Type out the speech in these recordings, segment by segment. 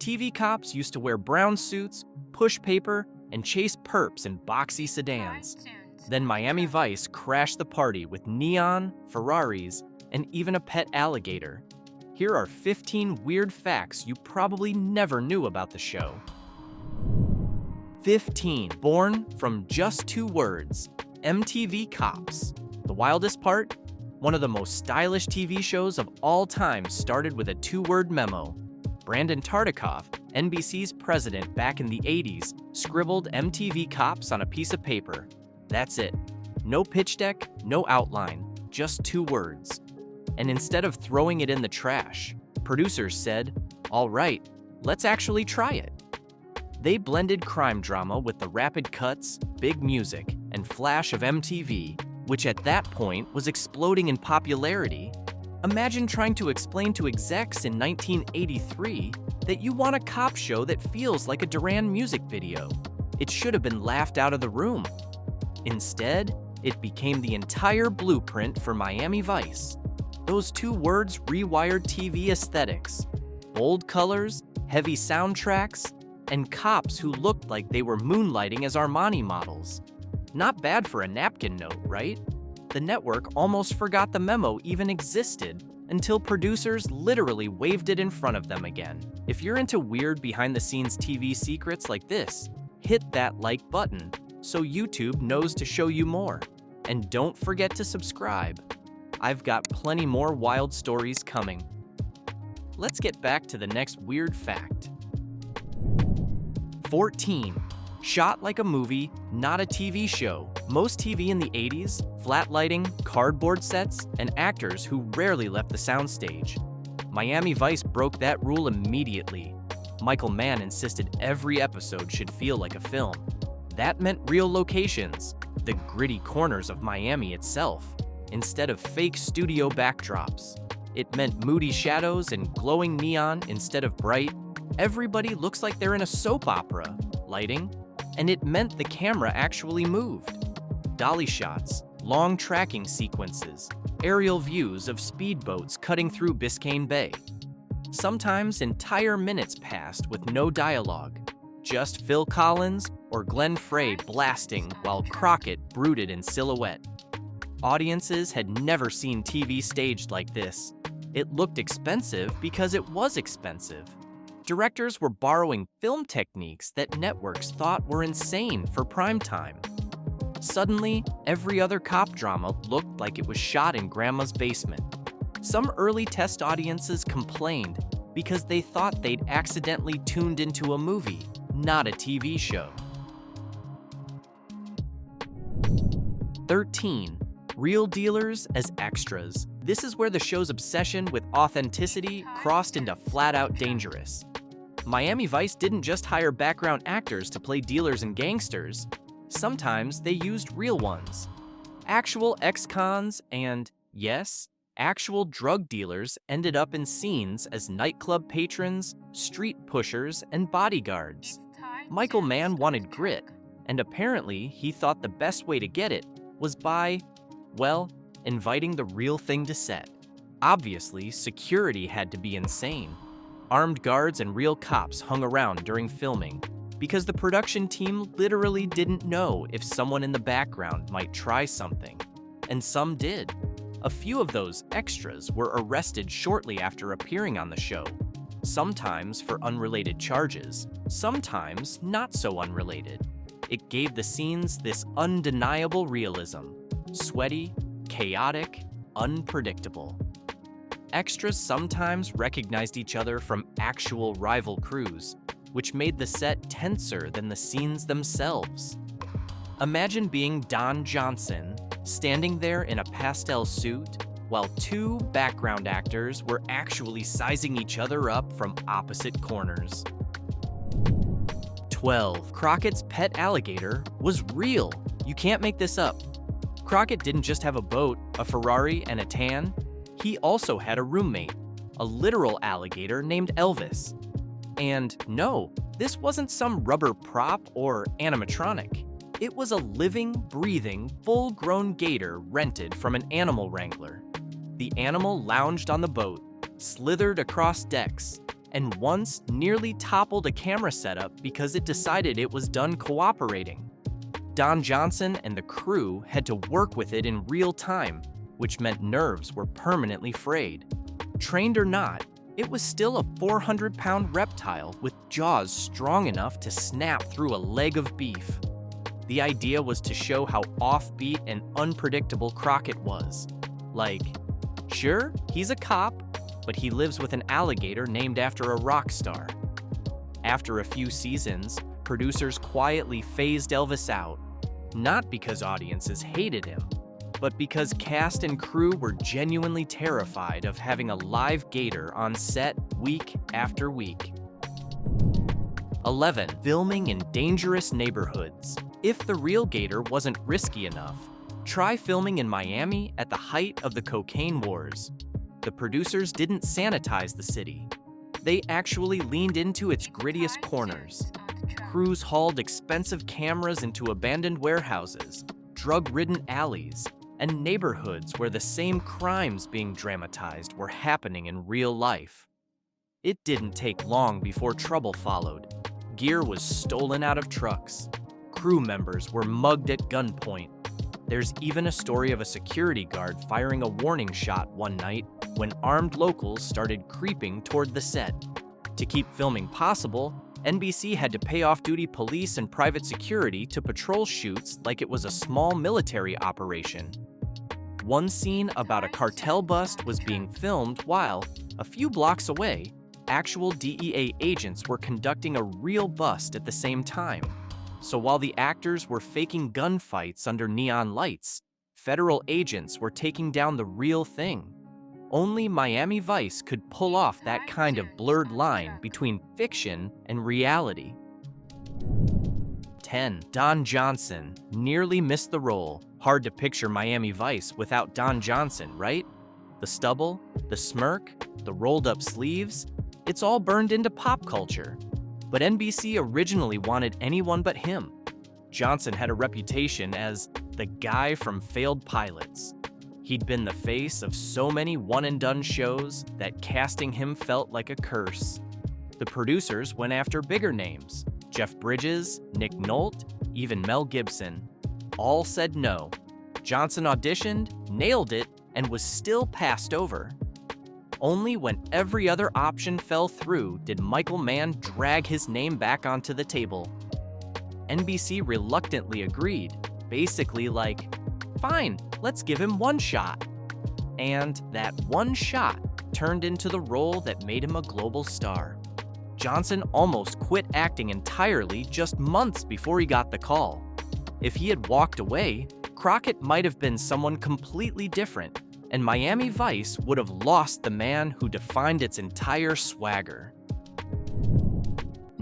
TV cops used to wear brown suits, push paper, and chase perps in boxy sedans. Then Miami Vice crashed the party with neon, Ferraris, and even a pet alligator. Here are 15 weird facts you probably never knew about the show. 15. Born from just 2 words, MTV Cops. The wildest part? One of the most stylish TV shows of all time started with a 2-word memo. Brandon Tartikoff, NBC's president back in the 80s, scribbled MTV Cops on a piece of paper. That's it. No pitch deck, no outline, just 2 words. And instead of throwing it in the trash, producers said, "All right, let's actually try it." They blended crime drama with the rapid cuts, big music, and flash of MTV, which at that point was exploding in popularity. Imagine trying to explain to execs in 1983 that you want a cop show that feels like a Duran music video. It should have been laughed out of the room. Instead, it became the entire blueprint for Miami Vice. Those 2 words rewired TV aesthetics. Bold colors, heavy soundtracks, and cops who looked like they were moonlighting as Armani models. Not bad for a napkin note, right? The network almost forgot the memo even existed until producers literally waved it in front of them again. If you're into weird behind-the-scenes TV secrets like this, hit that like button so YouTube knows to show you more. And don't forget to subscribe. I've got plenty more wild stories coming. Let's get back to the next weird fact. 14. Shot like a movie, not a TV show. Most TV in the 80s, flat lighting, cardboard sets, and actors who rarely left the soundstage. Miami Vice broke that rule immediately. Michael Mann insisted every episode should feel like a film. That meant real locations, the gritty corners of Miami itself, instead of fake studio backdrops. It meant moody shadows and glowing neon instead of bright. Everybody looks like they're in a soap opera. Lighting. And it meant the camera actually moved. Dolly shots, long tracking sequences, aerial views of speedboats cutting through Biscayne Bay. Sometimes entire minutes passed with no dialogue, just Phil Collins or Glenn Frey blasting while Crockett brooded in silhouette. Audiences had never seen TV staged like this. It looked expensive because it was expensive. Directors were borrowing film techniques that networks thought were insane for primetime. Suddenly, every other cop drama looked like it was shot in grandma's basement. Some early test audiences complained because they thought they'd accidentally tuned into a movie, not a TV show. 13. Real dealers as extras. This is where the show's obsession with authenticity crossed into flat-out dangerous. Miami Vice didn't just hire background actors to play dealers and gangsters. Sometimes they used real ones. Actual ex-cons and, yes, actual drug dealers ended up in scenes as nightclub patrons, street pushers, and bodyguards. Michael Mann wanted grit, and apparently he thought the best way to get it was by, well, inviting the real thing to set. Obviously, security had to be insane. Armed guards and real cops hung around during filming because the production team literally didn't know if someone in the background might try something. And some did. A few of those extras were arrested shortly after appearing on the show, sometimes for unrelated charges, sometimes not so unrelated. It gave the scenes this undeniable realism, sweaty, chaotic, unpredictable. Extras sometimes recognized each other from actual rival crews, which made the set tenser than the scenes themselves. Imagine being Don Johnson, standing there in a pastel suit, while 2 background actors were actually sizing each other up from opposite corners. 12. Crockett's pet alligator was real. You can't make this up. Crockett didn't just have a boat, a Ferrari, and a tan. He also had a roommate, a literal alligator named Elvis. And no, this wasn't some rubber prop or animatronic. It was a living, breathing, full-grown gator rented from an animal wrangler. The animal lounged on the boat, slithered across decks, and once nearly toppled a camera setup because it decided it was done cooperating. Don Johnson and the crew had to work with it in real time, which meant nerves were permanently frayed. Trained or not, it was still a 400-pound reptile with jaws strong enough to snap through a leg of beef. The idea was to show how offbeat and unpredictable Crockett was. Like, sure, he's a cop, but he lives with an alligator named after a rock star. After a few seasons, producers quietly phased Elvis out, not because audiences hated him, but because cast and crew were genuinely terrified of having a live gator on set week after week. 11. Filming in dangerous neighborhoods. If the real gator wasn't risky enough, try filming in Miami at the height of the cocaine wars. The producers didn't sanitize the city. They actually leaned into its grittiest corners. Crews hauled expensive cameras into abandoned warehouses, drug-ridden alleys, and neighborhoods where the same crimes being dramatized were happening in real life. It didn't take long before trouble followed. Gear was stolen out of trucks. Crew members were mugged at gunpoint. There's even a story of a security guard firing a warning shot one night when armed locals started creeping toward the set. To keep filming possible, NBC had to pay off-duty police and private security to patrol shoots like it was a small military operation. One scene about a cartel bust was being filmed while, a few blocks away, actual DEA agents were conducting a real bust at the same time. So while the actors were faking gunfights under neon lights, federal agents were taking down the real thing. Only Miami Vice could pull off that kind of blurred line between fiction and reality. 10. Don Johnson nearly missed the role. Hard to picture Miami Vice without Don Johnson, right? The stubble, the smirk, the rolled-up sleeves, it's all burned into pop culture. But NBC originally wanted anyone but him. Johnson had a reputation as the guy from failed pilots. He'd been the face of so many one-and-done shows that casting him felt like a curse. The producers went after bigger names. Jeff Bridges, Nick Nolte, even Mel Gibson. All said no. Johnson auditioned, nailed it, and was still passed over. Only when every other option fell through did Michael Mann drag his name back onto the table. NBC reluctantly agreed, basically like, fine, let's give him one shot. And that one shot turned into the role that made him a global star. Johnson almost quit acting entirely just months before he got the call. If he had walked away, Crockett might have been someone completely different, and Miami Vice would have lost the man who defined its entire swagger.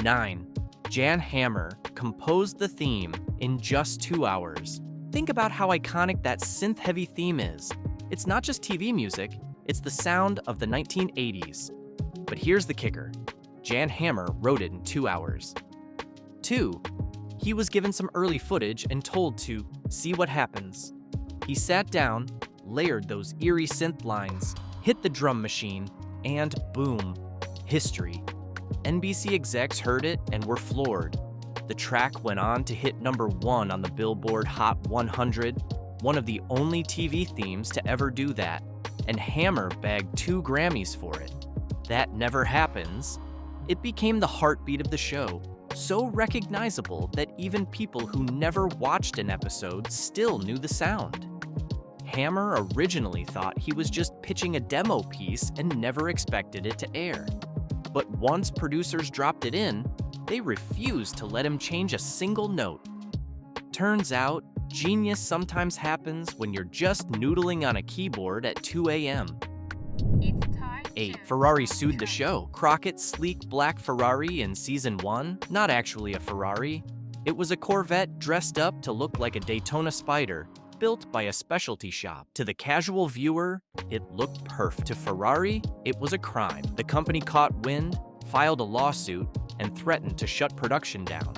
9. Jan Hammer composed the theme in just 2 hours. Think about how iconic that synth-heavy theme is. It's not just TV music, it's the sound of the 1980s. But here's the kicker. Jan Hammer wrote it in 2 hours. 2. He was given some early footage and told to see what happens. He sat down, layered those eerie synth lines, hit the drum machine, and boom, history. NBC execs heard it and were floored. The track went on to hit #1 on the Billboard Hot 100, one of the only TV themes to ever do that, and Hammer bagged 2 Grammys for it. That never happens. It became the heartbeat of the show, so recognizable that even people who never watched an episode still knew the sound. Hammer originally thought he was just pitching a demo piece and never expected it to air. But once producers dropped it in, they refused to let him change a single note. Turns out, genius sometimes happens when you're just noodling on a keyboard at 2 a.m. 8. Ferrari sued the show. Crockett's sleek black Ferrari in season 1, not actually a Ferrari. It was a Corvette dressed up to look like a Daytona Spider, built by a specialty shop. To the casual viewer, it looked perfect. To Ferrari, it was a crime. The company caught wind, filed a lawsuit, and threatened to shut production down.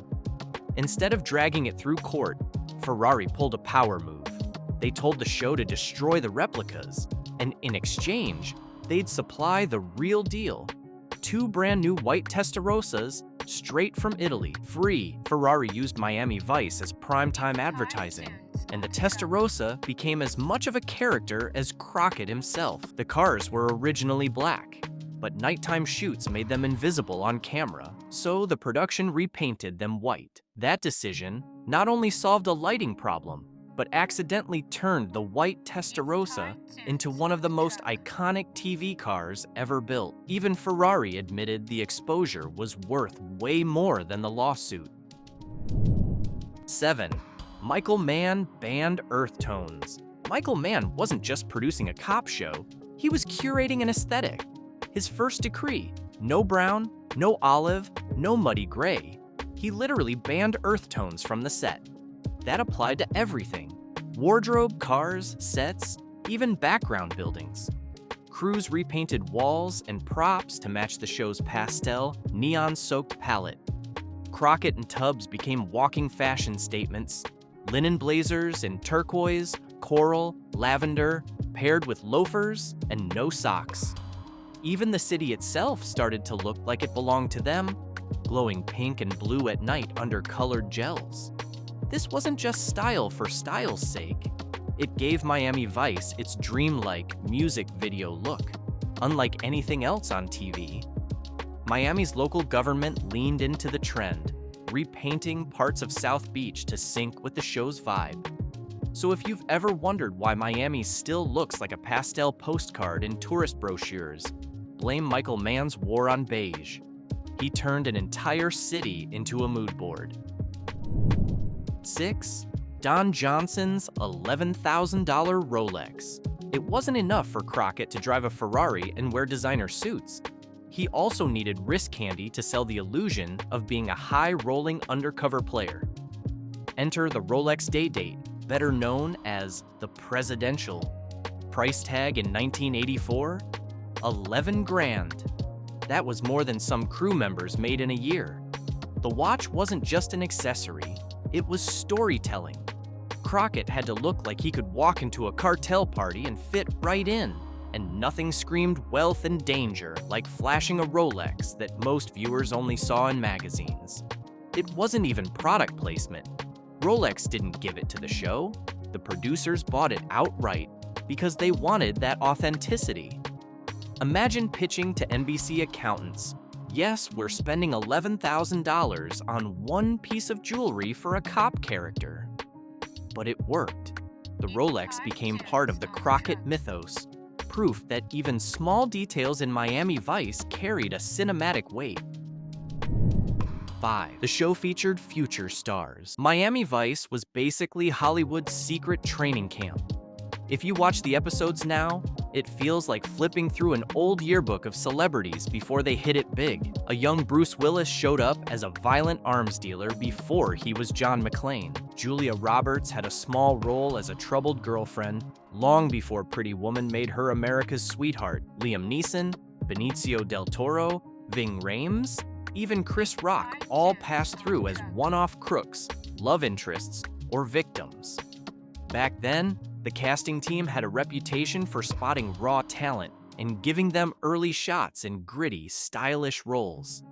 Instead of dragging it through court, Ferrari pulled a power move. They told the show to destroy the replicas, and in exchange, they'd supply the real deal. 2 brand new white Testarossas straight from Italy. Ferrari used Miami Vice as primetime advertising, and the Testarossa became as much of a character as Crockett himself. The cars were originally black, but nighttime shoots made them invisible on camera, so the production repainted them white. That decision not only solved a lighting problem, but accidentally turned the white Testarossa into one of the most iconic TV cars ever built. Even Ferrari admitted the exposure was worth way more than the lawsuit. 7. Michael Mann banned earth tones. Michael Mann wasn't just producing a cop show, he was curating an aesthetic. His first decree: no brown, no olive, no muddy gray. He literally banned earth tones from the set. That applied to everything: wardrobe, cars, sets, even background buildings. Crews repainted walls and props to match the show's pastel, neon-soaked palette. Crockett and Tubbs became walking fashion statements. Linen blazers in turquoise, coral, lavender, paired with loafers and no socks. Even the city itself started to look like it belonged to them, glowing pink and blue at night under colored gels. This wasn't just style for style's sake. It gave Miami Vice its dreamlike music video look, unlike anything else on TV. Miami's local government leaned into the trend, repainting parts of South Beach to sync with the show's vibe. So if you've ever wondered why Miami still looks like a pastel postcard in tourist brochures, blame Michael Mann's war on beige. He turned an entire city into a mood board. 6. Don Johnson's $11,000 Rolex. It wasn't enough for Crockett to drive a Ferrari and wear designer suits. He also needed wrist candy to sell the illusion of being a high-rolling undercover player. Enter the Rolex Day-Date, better known as the Presidential. Price tag in 1984? 11 grand. That was more than some crew members made in a year. The watch wasn't just an accessory, it was storytelling. Crockett had to look like he could walk into a cartel party and fit right in, and nothing screamed wealth and danger like flashing a Rolex that most viewers only saw in magazines. It wasn't even product placement. Rolex didn't give it to the show. The producers bought it outright because they wanted that authenticity. Imagine pitching to NBC accountants, "Yes, we're spending $11,000 on one piece of jewelry for a cop character." But it worked. The Rolex became part of the Crockett mythos, proof that even small details in Miami Vice carried a cinematic weight. 5. The show featured future stars. Miami Vice was basically Hollywood's secret training camp. If you watch the episodes now, it feels like flipping through an old yearbook of celebrities before they hit it big. A young Bruce Willis showed up as a violent arms dealer before he was John McClane. Julia Roberts had a small role as a troubled girlfriend long before Pretty Woman made her America's sweetheart. Liam Neeson, Benicio del Toro, Ving Rhames, even Chris Rock all passed through as one-off crooks, love interests, or victims. Back then, the casting team had a reputation for spotting raw talent and giving them early shots in gritty, stylish roles.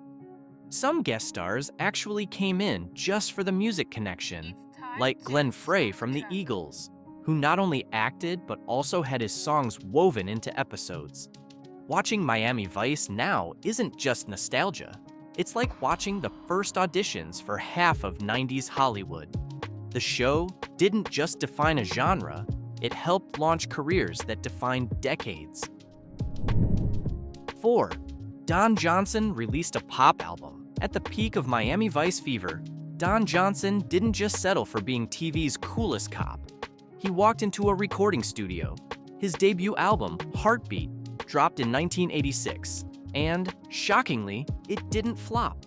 Some guest stars actually came in just for the music connection, like Glenn Frey from the Eagles, who not only acted but also had his songs woven into episodes. Watching Miami Vice now isn't just nostalgia. It's like watching the first auditions for half of 90s Hollywood. The show didn't just define a genre, it helped launch careers that defined decades. 4. Don Johnson released a pop album. At the peak of Miami Vice fever, Don Johnson didn't just settle for being TV's coolest cop. He walked into a recording studio. His debut album, Heartbeat, dropped in 1986, and, shockingly, it didn't flop.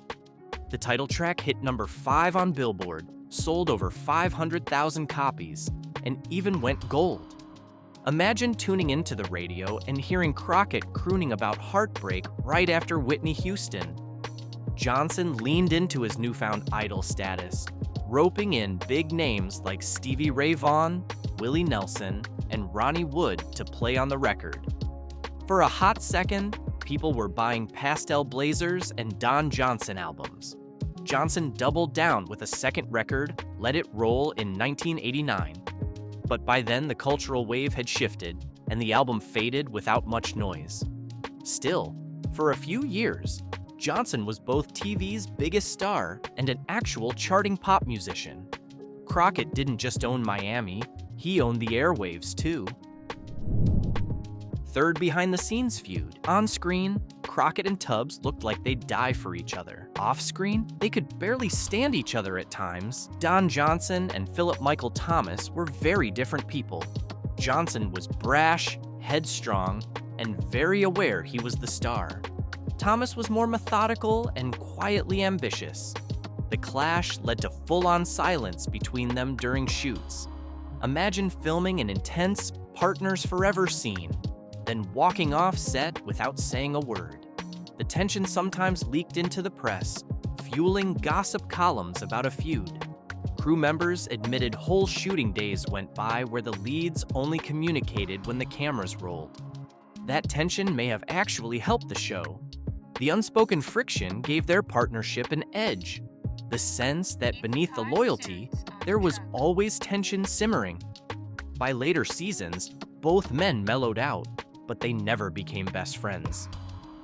The title track hit number 5 on Billboard, sold over 500,000 copies, and even went gold. Imagine tuning into the radio and hearing Crockett crooning about heartbreak right after Whitney Houston. Johnson leaned into his newfound idol status, roping in big names like Stevie Ray Vaughan, Willie Nelson, and Ronnie Wood to play on the record. For a hot second, people were buying pastel blazers and Don Johnson albums. Johnson doubled down with a second record, Let It Roll, in 1989. But by then, the cultural wave had shifted, and the album faded without much noise. Still, for a few years, Johnson was both TV's biggest star and an actual charting pop musician. Crockett didn't just own Miami, he owned the airwaves too. Third behind-the-scenes feud. On-screen, Crockett and Tubbs looked like they'd die for each other. Off-screen, they could barely stand each other at times. Don Johnson and Philip Michael Thomas were very different people. Johnson was brash, headstrong, and very aware he was the star. Thomas was more methodical and quietly ambitious. The clash led to full-on silence between them during shoots. Imagine filming an intense partners forever scene, then walking off set without saying a word. The tension sometimes leaked into the press, fueling gossip columns about a feud. Crew members admitted whole shooting days went by where the leads only communicated when the cameras rolled. That tension may have actually helped the show. The unspoken friction gave their partnership an edge. The sense that beneath the loyalty, there was always tension simmering. By later seasons, both men mellowed out, but they never became best friends.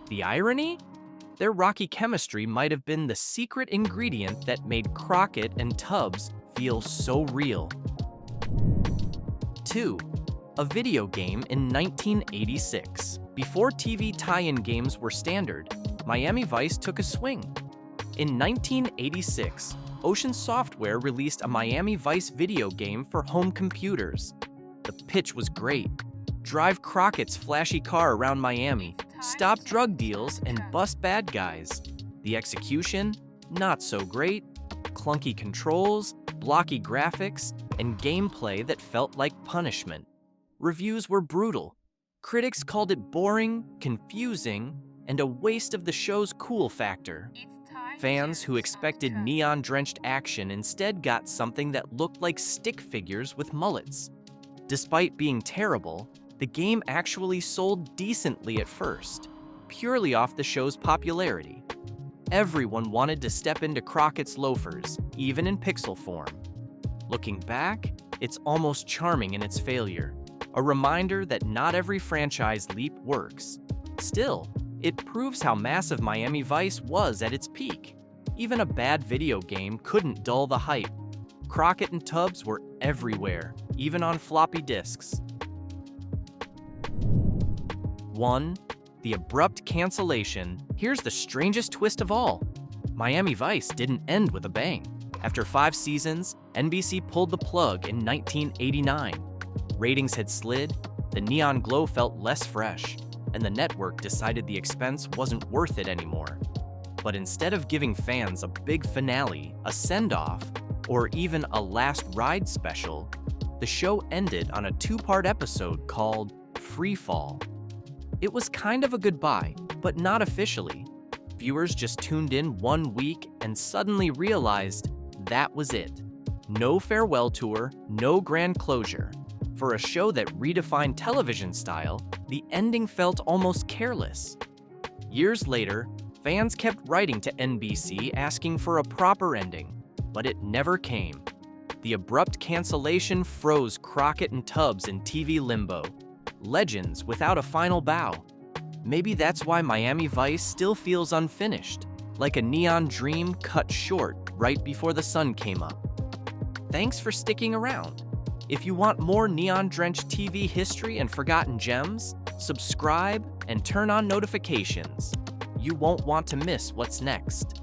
The irony? Their rocky chemistry might have been the secret ingredient that made Crockett and Tubbs feel so real. 2. A video game in 1986. Before TV tie-in games were standard, Miami Vice took a swing. In 1986, Ocean Software released a Miami Vice video game for home computers. The pitch was great. Drive Crockett's flashy car around Miami, stop drug deals, and bust bad guys. The execution? Not so great. Clunky controls, blocky graphics, and gameplay that felt like punishment. Reviews were brutal. Critics called it boring, confusing, and a waste of the show's cool factor. Fans who expected neon-drenched action instead got something that looked like stick figures with mullets. Despite being terrible, the game actually sold decently at first, purely off the show's popularity. Everyone wanted to step into Crockett's loafers, even in pixel form. Looking back, it's almost charming in its failure, a reminder that not every franchise leap works. Still, it proves how massive Miami Vice was at its peak. Even a bad video game couldn't dull the hype. Crockett and Tubbs were everywhere, even on floppy disks. 1. The abrupt cancellation. Here's the strangest twist of all. Miami Vice didn't end with a bang. After 5 seasons, NBC pulled the plug in 1989. Ratings had slid, the neon glow felt less fresh, and the network decided the expense wasn't worth it anymore. But instead of giving fans a big finale, a send-off, or even a last ride special, the show ended on a 2-part episode called Free Fall. It was kind of a goodbye, but not officially. Viewers just tuned in 1 week and suddenly realized that was it. No farewell tour, no grand closure. For a show that redefined television style, the ending felt almost careless. Years later, fans kept writing to NBC asking for a proper ending, but it never came. The abrupt cancellation froze Crockett and Tubbs in TV limbo. Legends without a final bow. Maybe that's why Miami Vice still feels unfinished, like a neon dream cut short right before the sun came up. Thanks for sticking around. If you want more neon-drenched TV history and forgotten gems, subscribe and turn on notifications. You won't want to miss what's next.